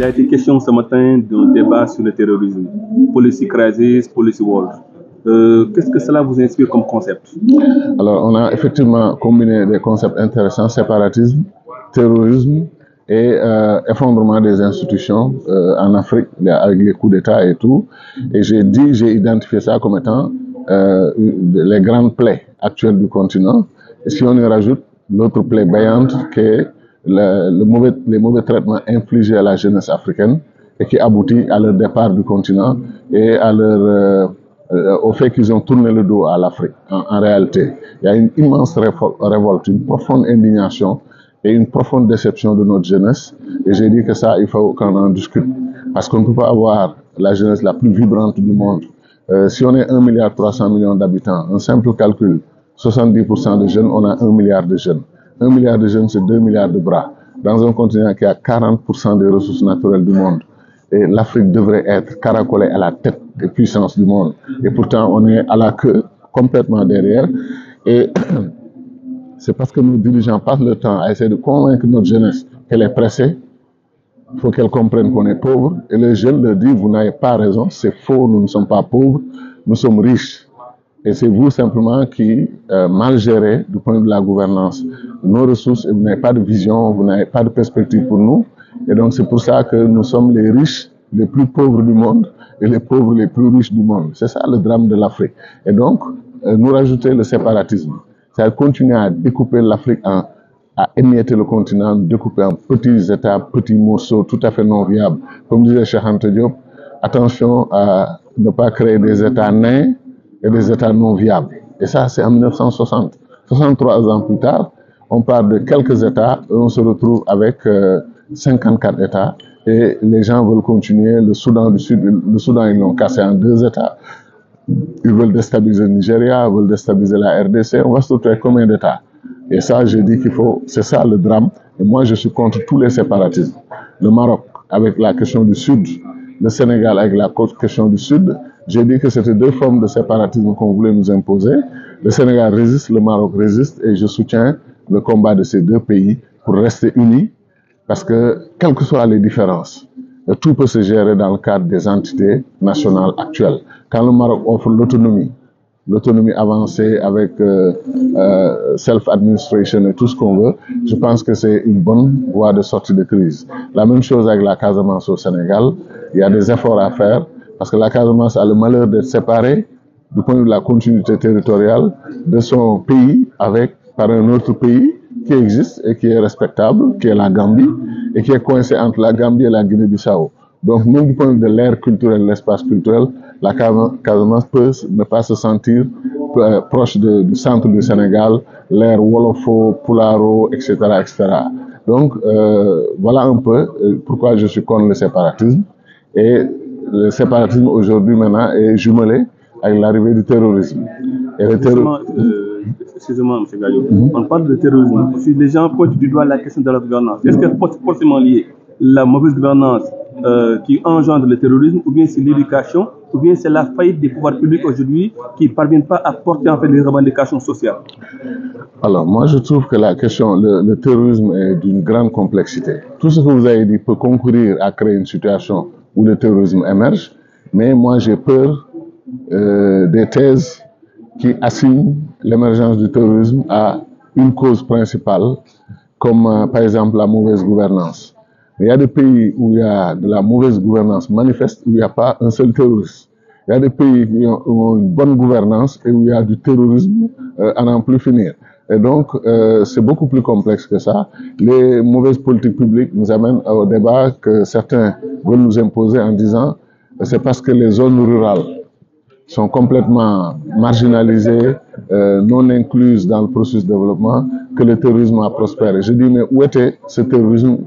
a été question ce matin d'un débat sur le terrorisme. Policy crisis, policy world. Qu'est-ce que cela vous inspire comme concept? Alors, on a effectivement combiné des concepts intéressants, séparatisme, terrorisme et effondrement des institutions en Afrique, avec les coups d'État et tout. Et j'ai identifié ça comme étant les grandes plaies actuelles du continent. Et si on y rajoute l'autre plaie béante qui est les mauvais traitements infligés à la jeunesse africaine et qui aboutit à leur départ du continent et à au fait qu'ils ont tourné le dos à l'Afrique. En réalité, il y a une immense révolte, une profonde indignation et une profonde déception de notre jeunesse. Et j'ai dit que ça, il faut qu'on en discute. Parce qu'on ne peut pas avoir la jeunesse la plus vibrante du monde. Si on est 1,3 milliard d'habitants, un simple calcul, 70% de jeunes, on a 1 milliard de jeunes. 1 milliard de jeunes, c'est 2 milliards de bras. Dans un continent qui a 40% des ressources naturelles du monde. Et l'Afrique devrait être caracolée à la tête des puissances du monde. Et pourtant, on est à la queue, complètement derrière. Et c'est parce que nos dirigeants passent le temps à essayer de convaincre notre jeunesse qu'elle est pressée. Il faut qu'elle comprenne qu'on est pauvre. Et les jeunes leur disent, vous n'avez pas raison, c'est faux, nous ne sommes pas pauvres, nous sommes riches. Et c'est vous simplement qui mal gérez du point de vue de la gouvernance nos ressources et vous n'avez pas de vision, vous n'avez pas de perspective pour nous. Et donc c'est pour ça que nous sommes les riches les plus pauvres du monde et les pauvres les plus riches du monde. C'est ça le drame de l'Afrique. Et donc, nous rajouter le séparatisme. C'est-à-dire continuer à découper l'Afrique à émietter le continent, découper en petits États, petits morceaux tout à fait non viables. Comme disait Cheikh Anta Diop, attention à ne pas créer des États nains et des États non viables. Et ça, c'est en 1960. 63 ans plus tard, on parle de quelques États et on se retrouve avec 54 États. Et les gens veulent continuer. Le Soudan du Sud, le Soudan, ils l'ont cassé en 2 États. Ils veulent déstabiliser le Nigeria, ils veulent déstabiliser la RDC. On va se retrouver combien d'États? Et ça, j'ai dit qu'il faut, c'est ça le drame. Et moi, je suis contre tous les séparatismes. Le Maroc, avec la question du Sud, le Sénégal, avec la question du Sud, j'ai dit que c'était 2 formes de séparatisme qu'on voulait nous imposer. Le Sénégal résiste, le Maroc résiste, et je soutiens le combat de ces 2 pays pour rester unis, parce que, quelles que soient les différences, tout peut se gérer dans le cadre des entités nationales actuelles. Quand le Maroc offre l'autonomie avancée avec self-administration et tout ce qu'on veut, je pense que c'est une bonne voie de sortie de crise. La même chose avec la Casamance au Sénégal, il y a des efforts à faire, parce que la Casamance a le malheur d'être séparée du point de vue de la continuité territoriale de son pays par un autre pays qui existe et qui est respectable, qui est la Gambie, et qui est coincé entre la Gambie et la Guinée-Bissau. Donc, même du point de vue de l'ère culturelle, l'espace culturel, la Casamance peut ne pas se sentir proche du centre du Sénégal, l'ère Wolofo, Pularo, etc., etc. Donc, voilà un peu pourquoi je suis contre le séparatisme. Et le séparatisme aujourd'hui, maintenant, est jumelé avec l'arrivée du terrorisme. Et le Excusez-moi, M. Gaillot. On parle de terrorisme. Si les gens pointent du doigt la question de la gouvernance, est-ce que c'est forcément lié la mauvaise gouvernance qui engendre le terrorisme, ou bien c'est l'éducation, ou bien c'est la faillite des pouvoirs publics aujourd'hui qui ne parviennent pas à porter en fait les revendications sociales? Alors, moi, je trouve que la question, le terrorisme est d'une grande complexité. Tout ce que vous avez dit peut concourir à créer une situation où le terrorisme émerge, mais moi, j'ai peur des thèses qui assignent l'émergence du terrorisme à une cause principale, comme par exemple la mauvaise gouvernance. Mais il y a des pays où il y a de la mauvaise gouvernance manifeste, où il n'y a pas un seul terroriste. Il y a des pays qui ont une bonne gouvernance et où il y a du terrorisme à n'en plus finir. Et donc, c'est beaucoup plus complexe que ça. Les mauvaises politiques publiques nous amènent au débat que certains veulent nous imposer en disant que c'est parce que les zones rurales sont complètement marginalisées, non incluses dans le processus de développement, que le terrorisme a prospéré. Je dis, mais où était ce terrorisme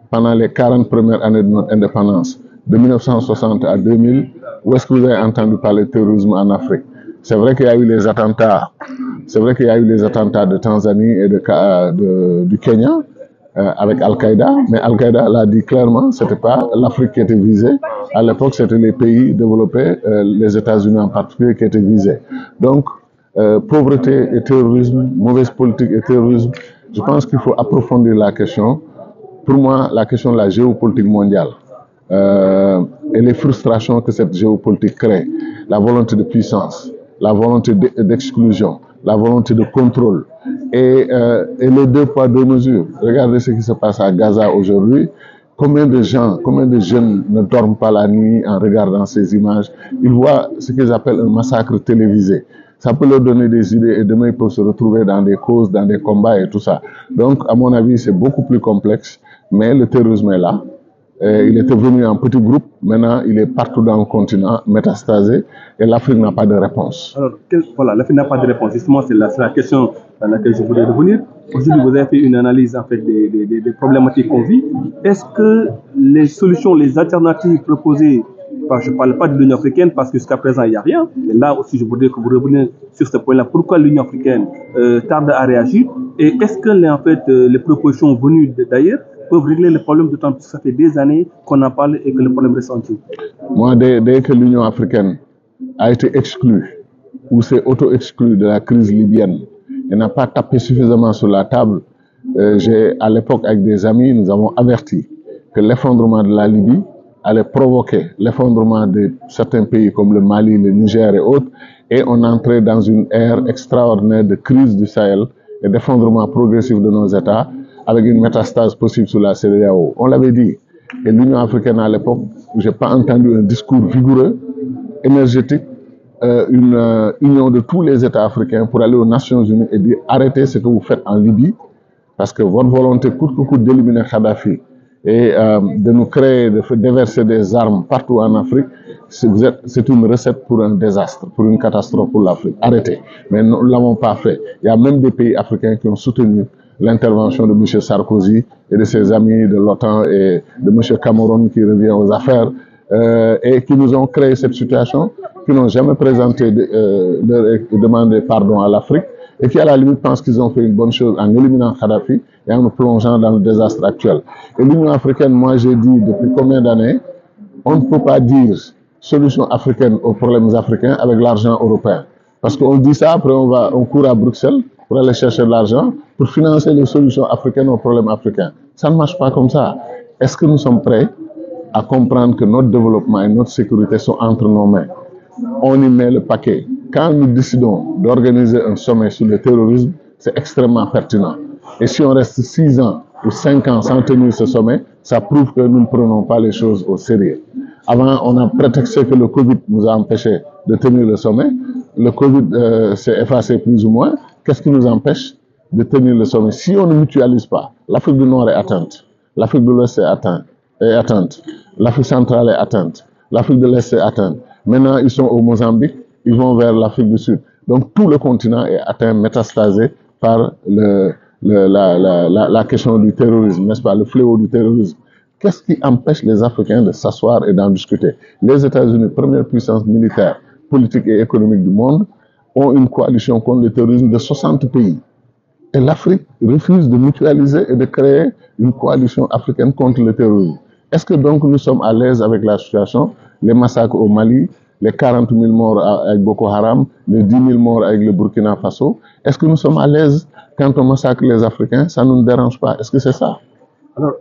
pendant les 40 premières années de notre indépendance, de 1960 à 2000? Où est-ce que vous avez entendu parler de terrorisme en Afrique? C'est vrai qu'il y a eu les attentats, de Tanzanie et du Kenya, avec Al-Qaïda, mais Al-Qaïda l'a dit clairement, c'était pas l'Afrique qui était visée. À l'époque, c'était les pays développés, les États-Unis en particulier, qui étaient visés. Donc, pauvreté et terrorisme, mauvaise politique et terrorisme, je pense qu'il faut approfondir la question. Pour moi, la question de la géopolitique mondiale, et les frustrations que cette géopolitique crée, la volonté de puissance, la volonté d'exclusion, la volonté de contrôle et les deux poids, deux mesures. Regardez ce qui se passe à Gaza aujourd'hui. Combien de gens, combien de jeunes ne dorment pas la nuit en regardant ces images? Ils voient ce qu'ils appellent un massacre télévisé. Ça peut leur donner des idées et demain ils peuvent se retrouver dans des causes, dans des combats et tout ça. Donc, à mon avis, c'est beaucoup plus complexe, mais le terrorisme est là. Il était venu en petit groupe, maintenant il est partout dans le continent, métastasé, et l'Afrique n'a pas de réponse. Alors, voilà, l'Afrique n'a pas de réponse. Justement, c'est la question à laquelle je voulais revenir. Aujourd'hui, vous avez fait une analyse en fait, des problématiques qu'on vit. Est-ce que les solutions, les alternatives proposées, je ne parle pas de l'Union africaine parce que jusqu'à présent, il n'y a rien. Et là aussi, je voudrais que vous reveniez sur ce point-là. Pourquoi l'Union africaine tarde à réagir? Et est-ce que en fait, les propositions venues d'ailleurs peuvent régler le problème, d'autant que ça fait des années qu'on en parle et que le problème reste entier? Moi, dès que l'Union africaine a été exclue ou s'est auto-exclue de la crise libyenne et n'a pas tapé suffisamment sur la table, à l'époque, avec des amis, nous avons averti que l'effondrement de la Libye allait provoquer l'effondrement de certains pays comme le Mali, le Niger et autres, et on entrait dans une ère extraordinaire de crise du Sahel et d'effondrement progressif de nos États, avec une métastase possible sur la CEDEAO. On l'avait dit. Et l'Union africaine à l'époque, je n'ai pas entendu un discours vigoureux, énergétique, une union de tous les États africains pour aller aux Nations Unies et dire arrêtez ce que vous faites en Libye, parce que votre volonté coûte que coûte d'éliminer Kadhafi et de nous créer, de déverser des armes partout en Afrique, c'est une recette pour un désastre, pour une catastrophe pour l'Afrique. Arrêtez. Mais nous ne l'avons pas fait. Il y a même des pays africains qui ont soutenu l'intervention de M. Sarkozy et de ses amis de l'OTAN et de M. Cameron qui revient aux affaires et qui nous ont créé cette situation, qui n'ont jamais présenté de demander pardon à l'Afrique et qui à la limite pensent qu'ils ont fait une bonne chose en éliminant Kadhafi et en nous plongeant dans le désastre actuel. Et l'Union africaine, moi j'ai dit depuis combien d'années, on ne peut pas dire solution africaine aux problèmes africains avec l'argent européen. Parce qu'on dit ça, après on court à Bruxelles pour aller chercher de l'argent pour financer les solutions africaines aux problèmes africains. Ça ne marche pas comme ça. Est-ce que nous sommes prêts à comprendre que notre développement et notre sécurité sont entre nos mains? On y met le paquet. Quand nous décidons d'organiser un sommet sur le terrorisme, c'est extrêmement pertinent. Et si on reste 6 ans ou 5 ans sans tenir ce sommet, ça prouve que nous ne prenons pas les choses au sérieux. Avant, on a prétexté que le Covid nous a empêchés de tenir le sommet. Le Covid s'est effacé plus ou moins. Qu'est-ce qui nous empêche de tenir le sommet? Si on ne mutualise pas, l'Afrique du Nord est atteinte, l'Afrique de l'Ouest est atteinte, l'Afrique centrale est atteinte, l'Afrique de l'Est est atteinte. Maintenant, ils sont au Mozambique, ils vont vers l'Afrique du Sud. Donc, tout le continent est atteint, métastasé par la question du terrorisme, n'est-ce pas, le fléau du terrorisme. Qu'est-ce qui empêche les Africains de s'asseoir et d'en discuter? Les États-Unis, première puissance militaire, politique et économique du monde, ont une coalition contre le terrorisme de 60 pays. Et l'Afrique refuse de mutualiser et de créer une coalition africaine contre le terrorisme. Est-ce que donc nous sommes à l'aise avec la situation? Les massacres au Mali, les 40 000 morts avec Boko Haram, les 10 000 morts avec le Burkina Faso. Est-ce que nous sommes à l'aise quand on massacre les Africains? Ça ne nous dérange pas. Est-ce que c'est ça? Alors,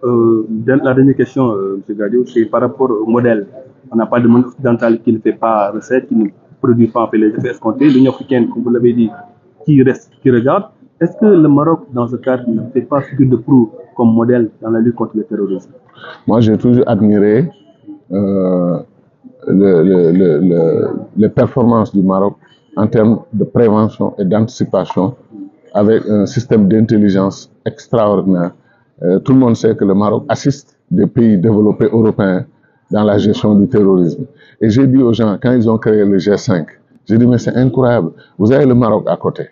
la dernière question, M. Gadio, c'est par rapport au modèle. On n'a pas de monde occidental qui ne fait pas recette, qui ne produit pas en fait les effets escomptés. L'Union africaine, comme vous l'avez dit, qui reste, qui regarde. Est-ce que le Maroc, dans ce cadre, ne fait pas figure de proue comme modèle dans la lutte contre le terrorisme? Moi, j'ai toujours admiré les performances du Maroc en termes de prévention et d'anticipation avec un système d'intelligence extraordinaire. Tout le monde sait que le Maroc assiste des pays développés européens dans la gestion du terrorisme. Et j'ai dit aux gens, quand ils ont créé le G5, j'ai dit, mais c'est incroyable, vous avez le Maroc à côté,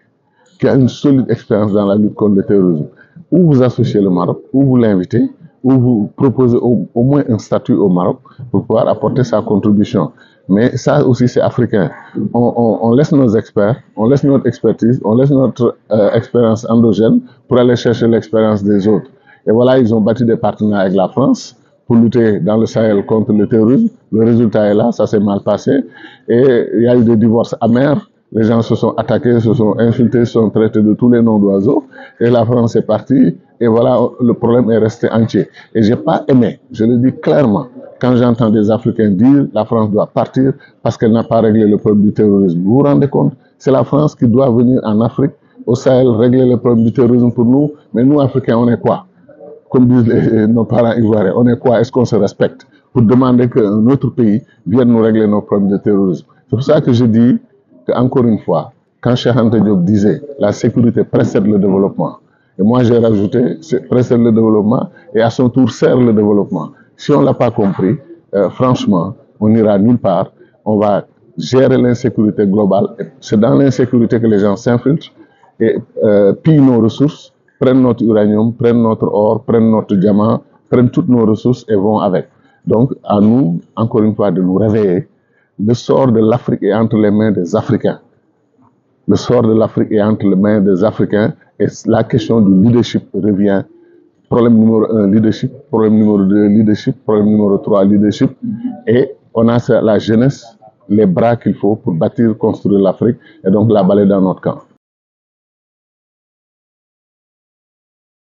qui a une solide expérience dans la lutte contre le terrorisme. Ou vous associez le Maroc, ou vous l'invitez, ou vous proposez au moins un statut au Maroc pour pouvoir apporter sa contribution. Mais ça aussi, c'est africain. On laisse nos experts, on laisse notre expertise, on laisse notre expérience endogène pour aller chercher l'expérience des autres. Et voilà, ils ont bâti des partenariats avec la France pour lutter dans le Sahel contre le terrorisme. Le résultat est là, ça s'est mal passé. Et il y a eu des divorces amers. Les gens se sont attaqués, se sont insultés, se sont traités de tous les noms d'oiseaux. Et la France est partie. Et voilà, le problème est resté entier. Et j'ai pas aimé, je le dis clairement, quand j'entends des Africains dire la France doit partir parce qu'elle n'a pas réglé le problème du terrorisme. Vous vous rendez compte? C'est la France qui doit venir en Afrique, au Sahel, régler le problème du terrorisme pour nous. Mais nous, Africains, on est quoi? Comme disent nos parents ivoiriens, on est quoi? Est-ce qu'on se respecte pour demander qu'un autre pays vienne nous régler nos problèmes de terrorisme? C'est pour ça que je dis qu'encore une fois, quand Cheikh Anta Diop disait la sécurité précède le développement, et moi j'ai rajouté précède le développement et à son tour sert le développement. Si on ne l'a pas compris, franchement, on n'ira nulle part. On va gérer l'insécurité globale. C'est dans l'insécurité que les gens s'infiltrent et pillent nos ressources, prennent notre uranium, prennent notre or, prennent notre diamant, prennent toutes nos ressources et vont avec. Donc, à nous, encore une fois, de nous réveiller. Le sort de l'Afrique est entre les mains des Africains. Le sort de l'Afrique est entre les mains des Africains et la question du leadership revient. Problème numéro 1, leadership. Problème numéro 2, leadership. Problème numéro 3, leadership. Et on a la jeunesse, les bras qu'il faut pour bâtir, construire l'Afrique et donc la balle dans notre camp.